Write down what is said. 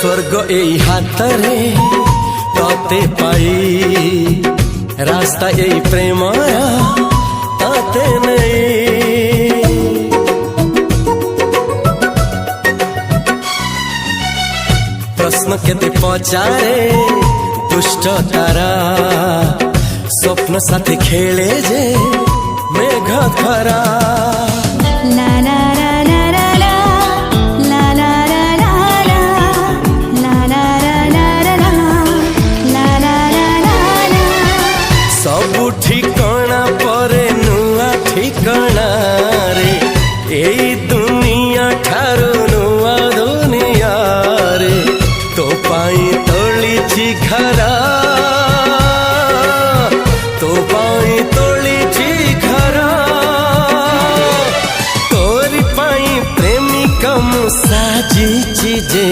स्वर्ग एई हातरे तते पाई रास्ता एई प्रेमया तते नहीं। प्रश्न केते पचारे दुष्ट तारा स्वप्न साथी खेले जे मेघ खरा। ला ला ला ला ला ला ला ला ला ला ला ला ला ला। सबु ठिकाना परे नुआ ठिकाना रे एई दुनिया ठारू नुआ दुनिया रे। तो पाई तोलिछि घरा तो पाई तोलिछि घरा तोरी पाई प्रेमिका मु साजिछि जे।